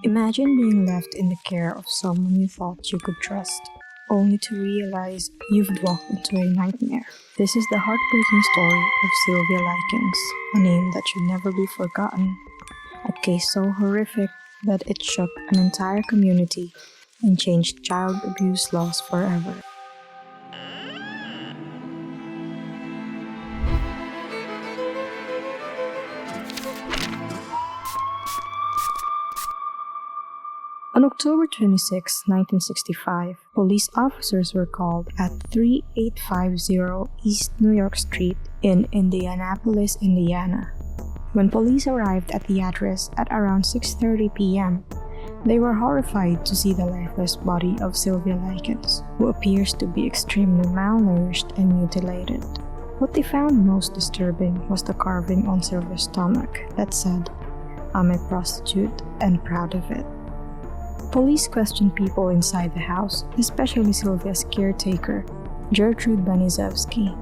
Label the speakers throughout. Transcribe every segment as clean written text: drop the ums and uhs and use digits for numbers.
Speaker 1: Imagine being left in the care of someone you thought you could trust, only to realize you've walked into a nightmare. This is the heartbreaking story of Sylvia Likens, a name that should never be forgotten. A case so horrific that it shook an entire community and changed child abuse laws forever. On October 26, 1965, police officers were called at 3850 East New York Street in Indianapolis, Indiana. When police arrived at the address at around 6:30 p.m., they were horrified to see the lifeless body of Sylvia Likens, who appears to be extremely malnourished and mutilated. What they found most disturbing was the carving on Sylvia's stomach that said, "I'm a prostitute and proud of it." Police questioned people inside the house, especially Sylvia's caretaker, Gertrude Banizewski.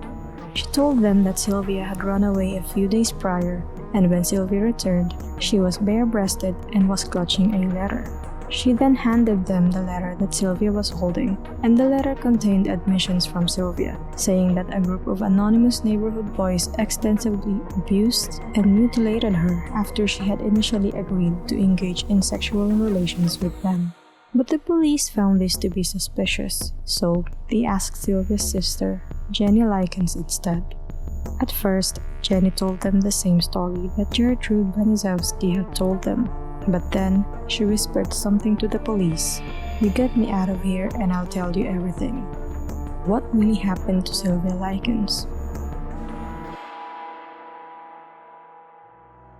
Speaker 1: She told them that Sylvia had run away a few days prior, and when Sylvia returned, she was bare-breasted and was clutching a letter. She then handed them the letter that Sylvia was holding, and the letter contained admissions from Sylvia, saying that a group of anonymous neighborhood boys extensively abused and mutilated her after she had initially agreed to engage in sexual relations with them. But the police found this to be suspicious, so they asked Sylvia's sister, Jenny Likens, instead. At first, Jenny told them the same story that Gertrude Banizewski had told them. But then, she whispered something to the police. "You get me out of here and I'll tell you everything." What really happened to Sylvia Likens?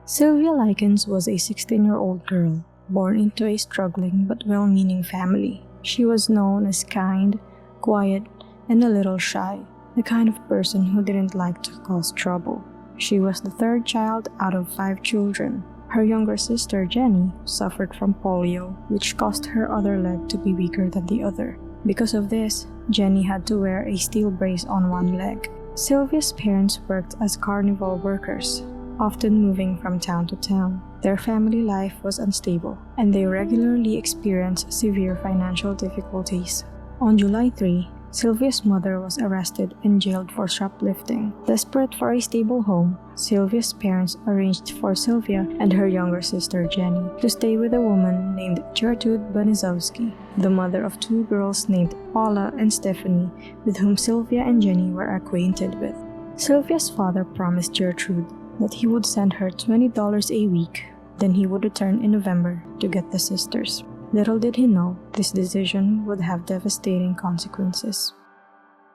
Speaker 1: Sylvia Likens was a 16-year-old girl, born into a struggling but well-meaning family. She was known as kind, quiet, and a little shy, the kind of person who didn't like to cause trouble. She was the third child out of 5 children. Her younger sister, Jenny, suffered from polio, which caused her other leg to be weaker than the other. Because of this, Jenny had to wear a steel brace on one leg. Sylvia's parents worked as carnival workers, often moving from town to town. Their family life was unstable, and they regularly experienced severe financial difficulties. On July 3, Sylvia's mother was arrested and jailed for shoplifting. Desperate for a stable home, Sylvia's parents arranged for Sylvia and her younger sister Jenny to stay with a woman named Gertrude Banizewski, the mother of 2 girls named Paula and Stephanie, with whom Sylvia and Jenny were acquainted with. Sylvia's father promised Gertrude that he would send her $20 a week, then he would return in November to get the sisters. Little did he know, this decision would have devastating consequences.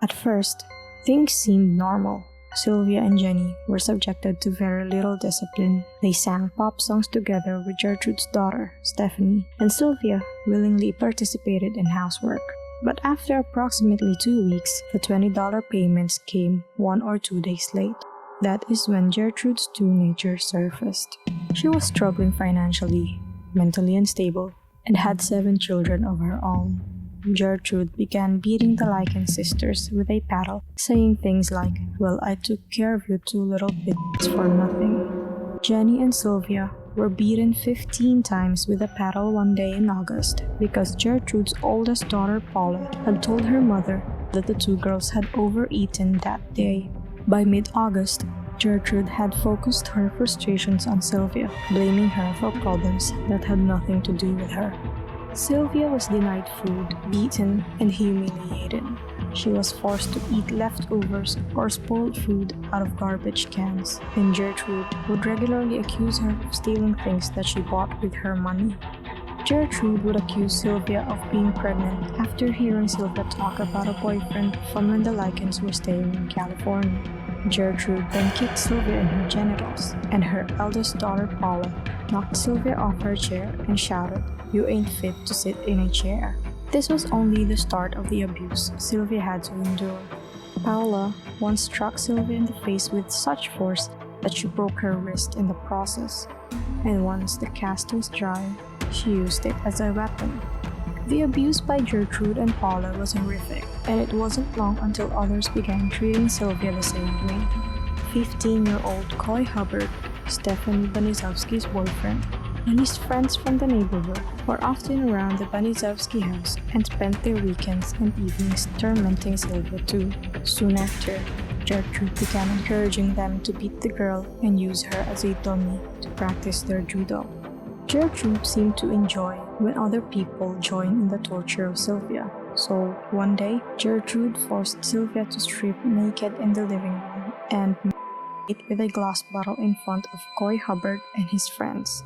Speaker 1: At first, things seemed normal. Sylvia and Jenny were subjected to very little discipline. They sang pop songs together with Gertrude's daughter, Stephanie, and Sylvia willingly participated in housework. But after approximately 2 weeks, the $20 payments came 1 or 2 days late. That is when Gertrude's true nature surfaced. She was struggling financially, mentally unstable, and had 7 children of her own. Gertrude began beating the Likens sisters with a paddle, saying things like, "Well, I took care of you 2 little bits for nothing." Jenny and Sylvia were beaten 15 times with a paddle one day in August because Gertrude's oldest daughter, Paula, had told her mother that the 2 girls had overeaten that day. By mid-August, Gertrude had focused her frustrations on Sylvia, blaming her for problems that had nothing to do with her. Sylvia was denied food, beaten, and humiliated. She was forced to eat leftovers or spoiled food out of garbage cans, and Gertrude would regularly accuse her of stealing things that she bought with her money. Gertrude would accuse Sylvia of being pregnant after hearing Sylvia talk about a boyfriend from when the Likens were staying in California. Gertrude then kicked Sylvia in her genitals, and her eldest daughter, Paula, knocked Sylvia off her chair and shouted, "You ain't fit to sit in a chair." This was only the start of the abuse Sylvia had to endure. Paula once struck Sylvia in the face with such force that she broke her wrist in the process, and once the cast was dry, she used it as a weapon. The abuse by Gertrude and Paula was horrific, and it wasn't long until others began treating Sylvia the same way. 15-year-old Coy Hubbard, Stephanie Banizewski's boyfriend, and his friends from the neighborhood were often around the Banizovsky house and spent their weekends and evenings tormenting Sylvia too. Soon after, Gertrude began encouraging them to beat the girl and use her as a dummy to practice their judo. Gertrude seemed to enjoy when other people joined in the torture of Sylvia. So one day, Gertrude forced Sylvia to strip naked in the living room and it with a glass bottle in front of Coy Hubbard and his friends.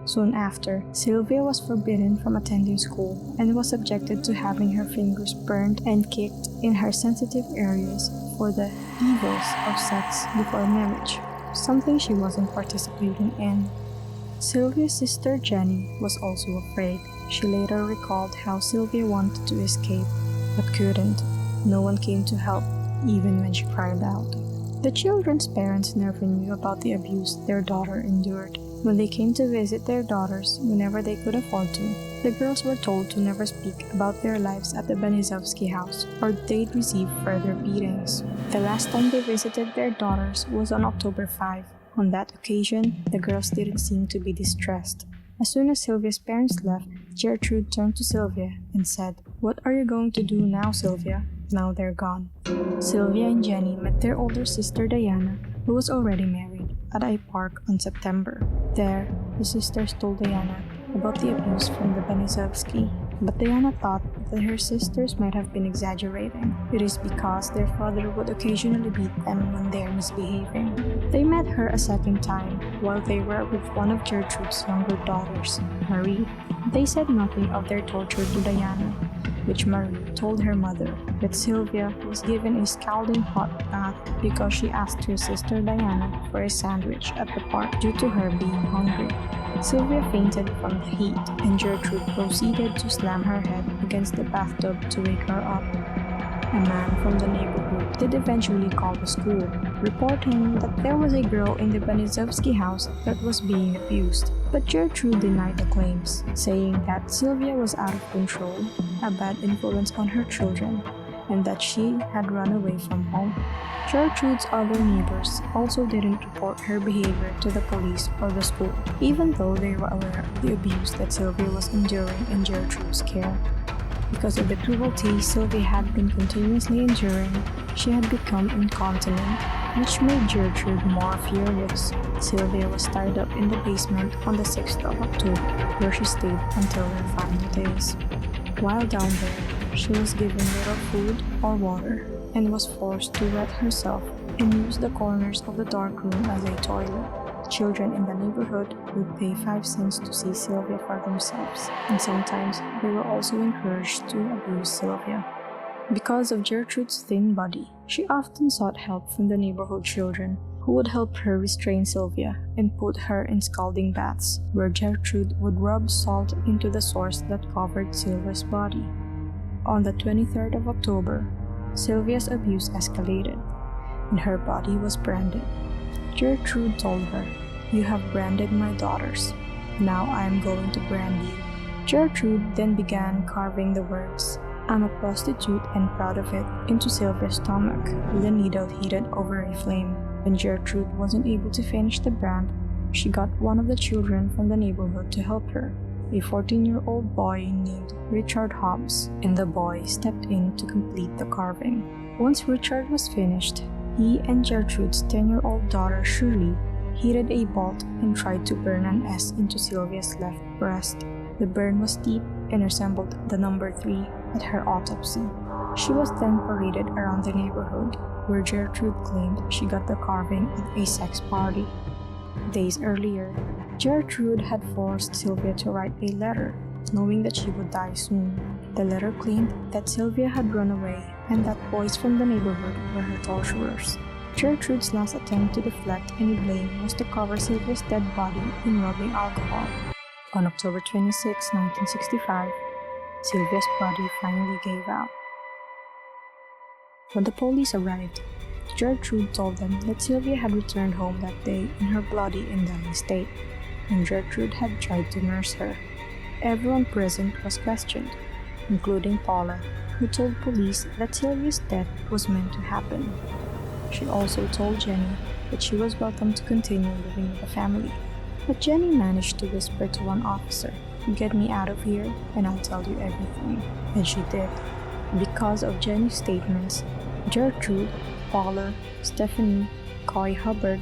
Speaker 1: Soon after, Sylvia was forbidden from attending school and was subjected to having her fingers burned and kicked in her sensitive areas for the evils of sex before marriage, something she wasn't participating in. Sylvia's sister Jenny was also afraid. She later recalled how Sylvia wanted to escape, but couldn't. No one came to help, even when she cried out. The children's parents never knew about the abuse their daughter endured. When they came to visit their daughters whenever they could afford to, the girls were told to never speak about their lives at the Banizovsky house or they'd receive further beatings. The last time they visited their daughters was on October 5. On that occasion, the girls didn't seem to be distressed. As soon as Sylvia's parents left, Gertrude turned to Sylvia and said, "What are you going to do now, Sylvia? Now they're gone." Sylvia and Jenny met their older sister Diana, who was already married, at a park on September. There, the sisters told Diana about the abuse from the Banizovsky, but Diana thought that her sisters might have been exaggerating. It is because their father would occasionally beat them when they are misbehaving. They met her a second time while they were with one of Gertrude's younger daughters, Marie. They said nothing of their torture to Diana, which Marie told her mother that Sylvia was given a scalding hot bath because she asked her sister Diana for a sandwich at the park due to her being hungry. Sylvia fainted from the heat, and Gertrude proceeded to slam her head against the bathtub to wake her up. A man from the neighborhood did eventually call the school, reporting that there was a girl in the Banizovsky house that was being abused. But Gertrude denied the claims, saying that Sylvia was out of control, a bad influence on her children, and that she had run away from home. Gertrude's other neighbors also didn't report her behavior to the police or the school, even though they were aware of the abuse that Sylvia was enduring in Gertrude's care. Because of the cruelty Sylvia had been continuously enduring, she had become incontinent, which made Gertrude more furious. Sylvia was tied up in the basement on the 6th of October, where she stayed until her final days. While down there, she was given little food or water and was forced to wet herself and use the corners of the dark room as a toilet. Children in the neighborhood would pay 5 cents to see Sylvia for themselves, and sometimes they were also encouraged to abuse Sylvia. Because of Gertrude's thin body, she often sought help from the neighborhood children, who would help her restrain Sylvia and put her in scalding baths, where Gertrude would rub salt into the sores that covered Sylvia's body. On the 23rd of October, Sylvia's abuse escalated, and her body was branded. Gertrude told her, "You have branded my daughters. Now I am going to brand you." Gertrude then began carving the words, "I'm a prostitute and proud of it," into Sylvia's stomach with a needle heated over a flame. When Gertrude wasn't able to finish the brand, she got one of the children from the neighborhood to help her, a 14-year-old boy named Richard Hobbs, and the boy stepped in to complete the carving. Once Richard was finished, he and Gertrude's 10-year-old daughter Shirley heated a bolt and tried to burn an S into Sylvia's left breast. The burn was deep and resembled the number 3 at her autopsy. She was then paraded around the neighborhood, where Gertrude claimed she got the carving at a sex party. Days earlier, Gertrude had forced Sylvia to write a letter, knowing that she would die soon. The letter claimed that Sylvia had run away and that boys from the neighborhood were her torturers. Gertrude's last attempt to deflect any blame was to cover Sylvia's dead body in rubbing alcohol. On October 26, 1965, Sylvia's body finally gave out. When the police arrived, Gertrude told them that Sylvia had returned home that day in her bloody and dying state, and Gertrude had tried to nurse her. Everyone present was questioned, including Paula, who told police that Sylvia's death was meant to happen. She also told Jenny that she was welcome to continue living with the family. But Jenny managed to whisper to one officer, "Get me out of here and I'll tell you everything." And she did. Because of Jenny's statements, Gertrude, Paula, Stephanie, Coy Hubbard,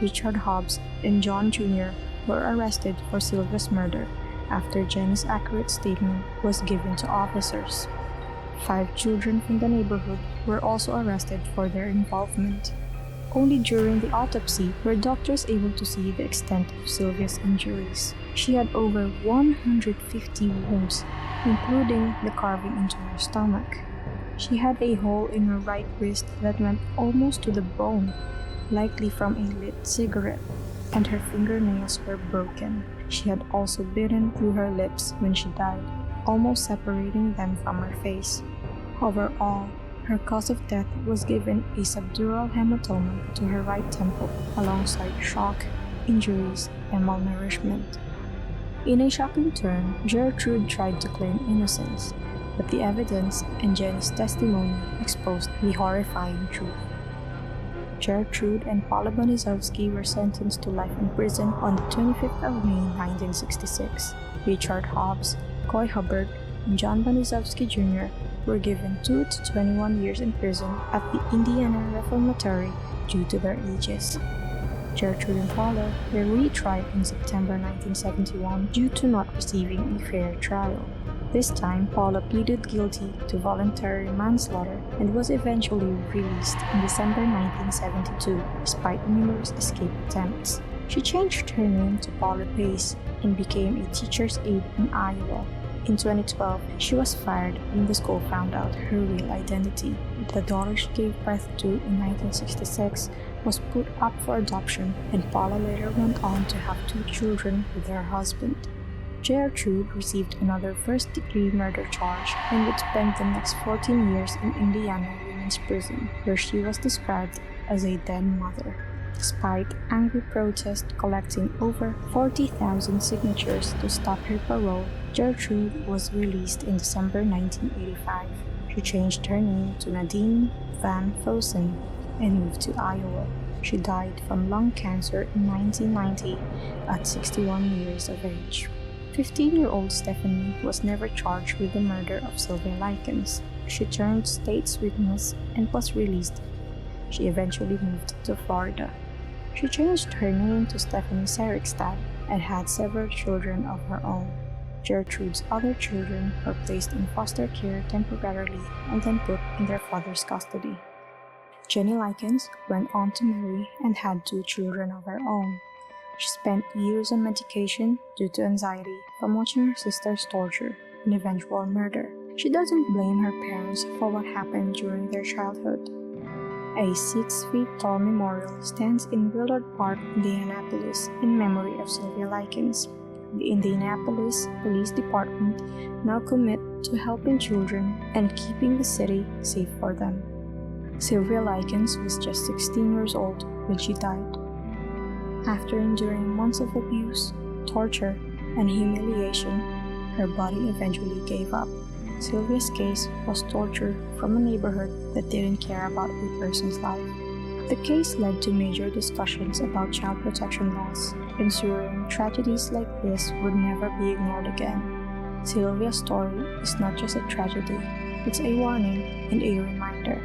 Speaker 1: Richard Hobbs, and John Jr. were arrested for Sylvia's murder after Jenny's accurate statement was given to officers. 5 children from the neighborhood were also arrested for their involvement. Only during the autopsy were doctors able to see the extent of Sylvia's injuries. She had over 150 wounds, including the carving into her stomach. She had a hole in her right wrist that went almost to the bone, likely from a lit cigarette, and her fingernails were broken. She had also bitten through her lips when she died, almost separating them from her face. Overall, her cause of death was given a subdural hematoma to her right temple, alongside shock, injuries, and malnourishment. In a shocking turn, Gertrude tried to claim innocence, but the evidence and Jenny's testimony exposed the horrifying truth. Gertrude and Paula Banizowski were sentenced to life in prison on the 25th of May 1966. Richard Hobbs, Coy Hubbard, and John Banizowski Jr. were given 2 to 21 years in prison at the Indiana Reformatory due to their ages. Gertrude and Paula were retried in September 1971 due to not receiving a fair trial. This time, Paula pleaded guilty to voluntary manslaughter and was eventually released in December 1972, despite numerous escape attempts. She changed her name to Paula Pace and became a teacher's aide in Iowa. In 2012, she was fired when the school found out her real identity. The daughter she gave birth to in 1966 was put up for adoption, and Paula later went on to have 2 children with her husband. Gertrude received another first-degree murder charge and would spend the next 14 years in Indiana Women's Prison, where she was described as a dead mother. Despite angry protests collecting over 40,000 signatures to stop her parole, Gertrude was released in December 1985. She changed her name to Nadine Van Fossen and moved to Iowa. She died from lung cancer in 1990 at 61 years of age. 15-year-old Stephanie was never charged with the murder of Sylvia Likens. She turned state's witness and was released. She eventually moved to Florida. She changed her name to Stephanie Serikstad and had several children of her own. Gertrude's other children were placed in foster care temporarily and then put in their father's custody. Jenny Likens went on to marry and had 2 children of her own. She spent years on medication due to anxiety from watching her sister's torture and eventual murder. She doesn't blame her parents for what happened during their childhood. A 6-feet-tall memorial stands in Willard Park, Indianapolis, in memory of Sylvia Likens. The Indianapolis Police Department now commit to helping children and keeping the city safe for them. Sylvia Likens was just 16 years old when she died. After enduring months of abuse, torture, and humiliation, her body eventually gave up. Sylvia's case was torture from a neighborhood that didn't care about a person's life. The case led to major discussions about child protection laws, ensuring tragedies like this would never be ignored again. Sylvia's story is not just a tragedy, it's a warning and a reminder.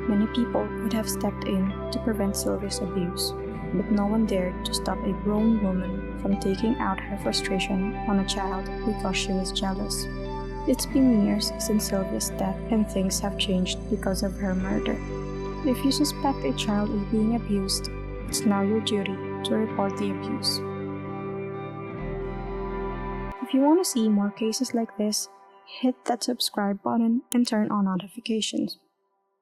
Speaker 1: Many people would have stepped in to prevent Sylvia's abuse, but no one dared to stop a grown woman from taking out her frustration on a child because she was jealous. It's been years since Sylvia's death, and things have changed because of her murder. If you suspect a child is being abused, it's now your duty to report the abuse. If you want to see more cases like this, hit that subscribe button and turn on notifications.